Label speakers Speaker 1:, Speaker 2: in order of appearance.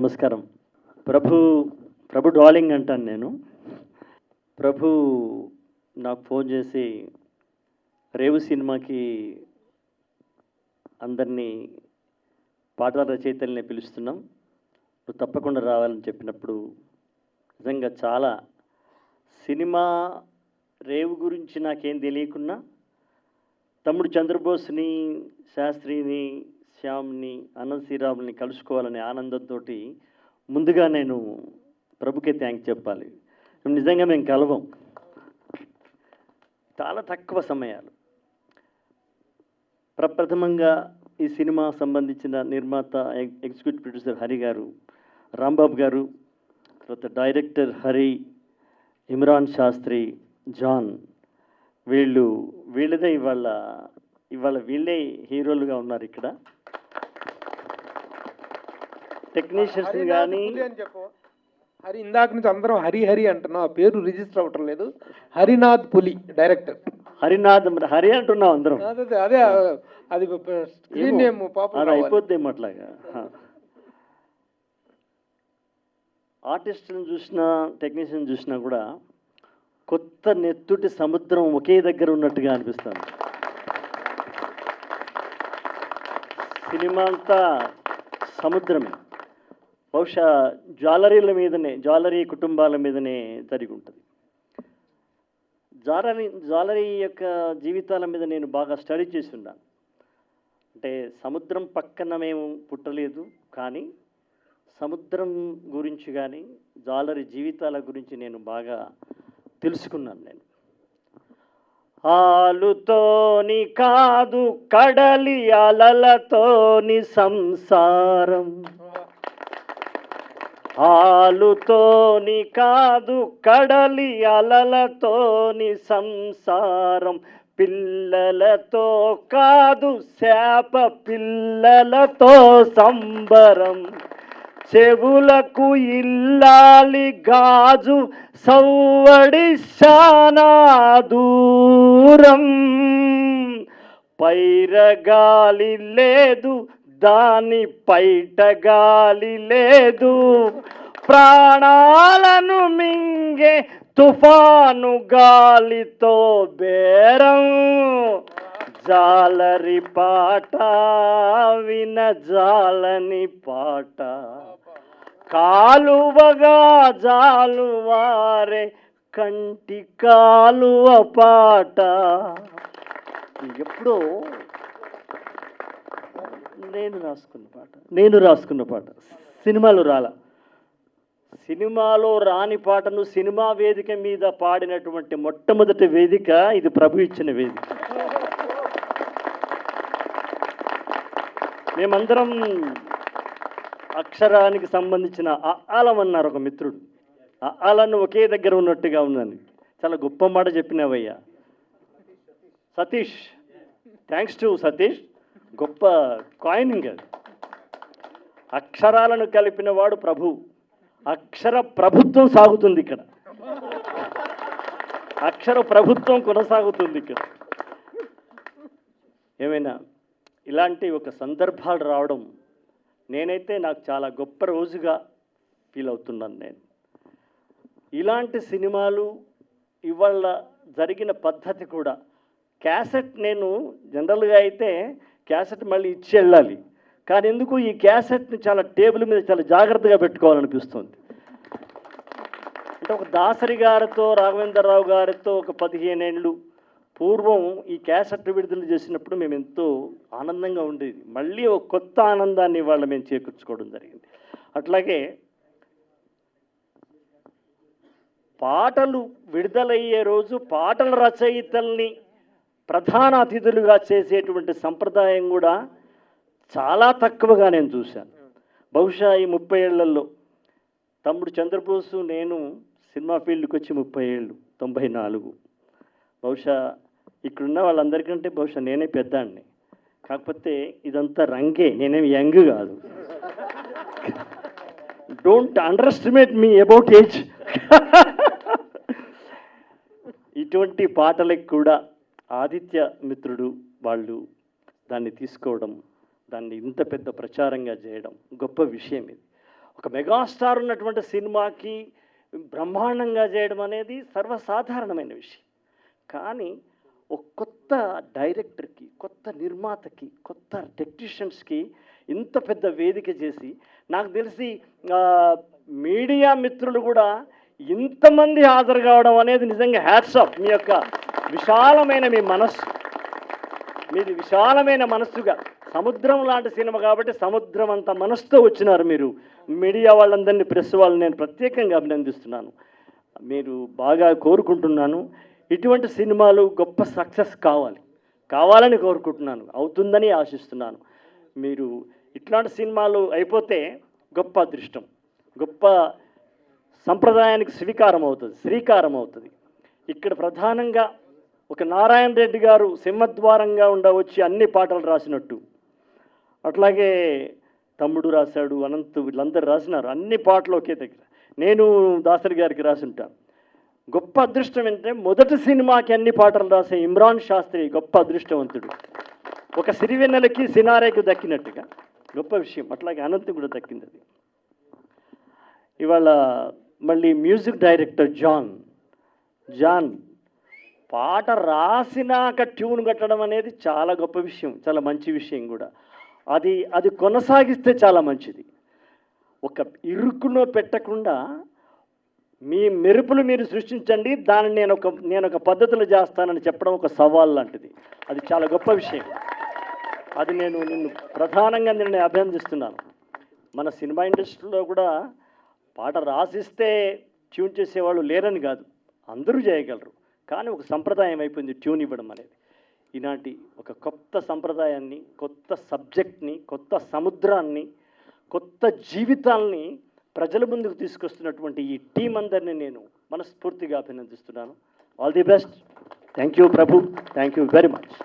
Speaker 1: నమస్కారం. ప్రభు ప్రభు డార్లింగ్ అంటాను నేను. ప్రభు నాకు ఫోన్ చేసి రేవు సినిమాకి అందరినీ పాటల రచయితల్ని పిలుస్తున్నాం, నువ్వు తప్పకుండా రావాలని చెప్పినప్పుడు నిజంగా చాలా సినిమా రేవు గురించి నాకేం తెలియకున్నా తమ్ముడు చంద్రబోస్ని, శాస్త్రిని, శ్యామ్ని, అనంత్ శ్రీరాముల్ని కలుసుకోవాలనే ఆనందంతో ముందుగా నేను ప్రభుకే థ్యాంక్స్ చెప్పాలి. నిజంగా మేము కలవం, చాలా తక్కువ సమయాలు. ప్రప్రథమంగా ఈ సినిమా సంబంధించిన నిర్మాత, ఎగ్జిక్యూటివ్ ప్రొడ్యూసర్ హరి గారు, రాంబాబు గారు, తర్వాత డైరెక్టర్ హరి, ఇమ్రాన్ శాస్త్రి, జాన్, వీళ్ళదే ఇవాళ వీళ్ళే హీరోలుగా ఉన్నారు ఇక్కడ. టెక్నీషియన్స్ కానీ
Speaker 2: హరి ఇందాక నుంచి అందరం హరి హరి అంటున్నాం, ఆ పేరు రిజిస్టర్ అవ్వటం లేదు. హరినాథ్ పులి డైరెక్టర్.
Speaker 1: హరినాథ్ హరి అంటున్నాం అందరం.
Speaker 2: అదే అది స్క్రీన్ నేమ్ పాపం
Speaker 1: అయిపోద్దేమో అట్లాగా. ఆర్టిస్టులను చూసినా, టెక్నీషియన్ చూసినా కూడా కొత్త నెత్తుటి సముద్రం ఒకే దగ్గర ఉన్నట్టుగా అనిపిస్తుంది. సినిమా అంతా సముద్రమే. బహుశా జ్యువెలరీ కుటుంబాల మీదనే జరిగి ఉంటుంది. జ్యువెలరీ యొక్క జీవితాల మీద నేను బాగా స్టడీ చేసి ఉన్నాను. అంటే సముద్రం పక్కన మేము పుట్టలేదు, కానీ సముద్రం గురించి కానీ జ్యువెలరీ జీవితాల గురించి నేను బాగా తెలుసుకున్నాను. నేను ఆలుతోని కాదు కడలి అలలతోని సంసారం, ఆలుతోని కాదు కడలి అలలతోని సంసారం, పిల్లలతో కాదు శాప పిల్లలతో సంబరం, చెవులకు ఇల్లాలి గాజు సవ్వడి శానా దూరం, పైరగాలి లేదు దాని పైట గాలి లేదు, ప్రాణాలను మింగే తుఫాను గాలితో బేరం, జాలరి పాట విన జాలని పాట, కాలువగా జాలువారే కంటి కాలువ పాట. ఎప్పుడో నేను రాసుకున్న పాట సినిమాలో రాని పాటను సినిమా వేదిక మీద పాడినటువంటి మొట్టమొదటి వేదిక ఇది, ప్రభు ఇచ్చిన వేదిక. మేమందరం అక్షరానికి సంబంధించిన ఆలం అన్నారు ఒక మిత్రుడు. ఆలను ఒకే దగ్గర ఉన్నట్టుగా ఉందని చాలా గొప్ప మాట చెప్పినావయ్యా సతీష్. థ్యాంక్స్ టు సతీష్, గొప్ప కాయినింగ్ అది. అక్షరాలను కలిపిన వాడు ప్రభు. అక్షర ప్రభుత్వం సాగుతుంది ఇక్కడ, అక్షర ప్రభుత్వం కొనసాగుతుంది ఇక్కడ. ఏమైనా ఇలాంటి ఒక సందర్భాలు రావడం నేనైతే నాకు చాలా గొప్ప రోజుగా ఫీల్ అవుతున్నాను. నేను ఇలాంటి సినిమాలు ఇవాళ జరిగిన పద్ధతి కూడా, క్యాసెట్ నేను జనరల్గా అయితే క్యాసెట్ మళ్ళీ ఇచ్చి వెళ్ళాలి, కానీ ఎందుకు ఈ క్యాసెట్ని చాలా టేబుల్ మీద చాలా జాగ్రత్తగా పెట్టుకోవాలనిపిస్తుంది. అంటే ఒక దాసరి గారితో, రాఘవేంద్రరావు గారితో ఒక 15 ఏళ్ళు పూర్వం ఈ క్యాసెట్ విడుదల చేసినప్పుడు మేము ఎంతో ఆనందంగా ఉండేది. మళ్ళీ ఒక కొత్త ఆనందాన్ని ఇవాళ మేము చేకూర్చుకోవడం జరిగింది. అట్లాగే పాటలు విడుదలయ్యే రోజు పాటల రచయితల్ని ప్రధాన అతిథులుగా చేసేటువంటి సంప్రదాయం కూడా చాలా తక్కువగా నేను చూశాను. బహుశా ఈ 30 ఏళ్లలో తమ్ముడు చంద్రబోసు, నేను సినిమా ఫీల్డ్కి వచ్చి 30 ఏళ్ళు, 94. బహుశా ఇక్కడున్న వాళ్ళందరికంటే బహుశా నేనే పెద్దాన్ని. కాకపోతే ఇదంతా రంగే, నేనేమి యంగ్ కాదు. Don't under estimate me about age. ఇటువంటి పాటలకు కూడా ఆదిత్య మిత్రుడు వాళ్ళు దాన్ని తీసుకోవడం, దాన్ని ఇంత పెద్ద ప్రచారంగా చేయడం గొప్ప విషయం. ఇది ఒక మెగాస్టార్ ఉన్నటువంటి సినిమాకి బ్రహ్మాండంగా చేయడం అనేది సర్వసాధారణమైన విషయం. కానీ ఒక కొత్త డైరెక్టర్కి, కొత్త నిర్మాతకి, కొత్త టెక్నీషియన్స్కి ఇంత పెద్ద వేదిక చేసి, నాకు తెలిసి మీడియా మిత్రులు కూడా ఇంతమంది హాజరు కావడం అనేది నిజంగా హ్యాట్స్ ఆఫ్. మీ యొక్క విశాలమైన మీ మనస్సు, మీది విశాలమైన మనస్సుగా, సముద్రం లాంటి సినిమా కాబట్టి సముద్రం అంత మనసుతో వచ్చినారు మీరు. మీడియా వాళ్ళందరినీ, ప్రెస్ వాళ్ళని నేను ప్రత్యేకంగా అభినందిస్తున్నాను. మీరు బాగా కోరుకుంటున్నాను, ఇటువంటి సినిమాలు గొప్ప సక్సెస్ కావాలని కోరుకుంటున్నాను, అవుతుందని ఆశిస్తున్నాను. మీరు ఇట్లాంటి సినిమాలు అయిపోతే గొప్ప అదృష్టం, గొప్ప సంప్రదాయానికి శ్రీకారం అవుతుంది. ఇక్కడ ప్రధానంగా ఒక నారాయణ రెడ్డి గారు సింహద్వారంగా వచ్చి అన్ని పాటలు రాసినట్టు, అట్లాగే తమ్ముడు రాశాడు, అనంత్, వీళ్ళందరూ రాసినారు అన్ని పాటలు ఒకే దగ్గర. నేను దాసరి గారికి రాసి ఉంటాను. గొప్ప అదృష్టం ఏంటంటే మొదటి సినిమాకి అన్ని పాటలు రాసే ఇమ్రాన్ శాస్త్రి గొప్ప అదృష్టవంతుడు. ఒక సిరివెన్నెలకి సినారేకి దక్కినట్టుగా గొప్ప విషయం. అట్లాగే అనంత్ కూడా దక్కింది అది. ఇవాళ మళ్ళీ మ్యూజిక్ డైరెక్టర్ జాన్ పాట రాసినాక ట్యూన్ కట్టడం అనేది చాలా గొప్ప విషయం, చాలా మంచి విషయం కూడా. అది కొనసాగిస్తే చాలా మంచిది. ఒక ఇరుకులో పెట్టకుండా మీ మెరుపులు మీరు సృష్టించండి, దాన్ని నేను ఒక పద్ధతిలో చేస్తానని చెప్పడం ఒక సవాల్ లాంటిది. అది చాలా గొప్ప విషయం. అది నిన్ను ప్రధానంగా నేను అభినందిస్తున్నాను. మన సినిమా ఇండస్ట్రీలో కూడా పాట రాసిస్తే ట్యూన్ చేసేవాళ్ళు లేరని కాదు, అందరూ చేయగలరు. కానీ ఒక సంప్రదాయం అయిపోయింది ట్యూన్ ఇవ్వడం అనేది. ఈనాటి ఒక కొత్త సంప్రదాయాన్ని, కొత్త సబ్జెక్ట్ని, కొత్త సముద్రాన్ని, కొత్త జీవితాల్ని ప్రజల ముందుకు తీసుకొస్తున్నటువంటి ఈ టీం అందరినీ నేను మనస్ఫూర్తిగా అభినందిస్తున్నాను. All the best. Thank you Prabhu, thank you very much.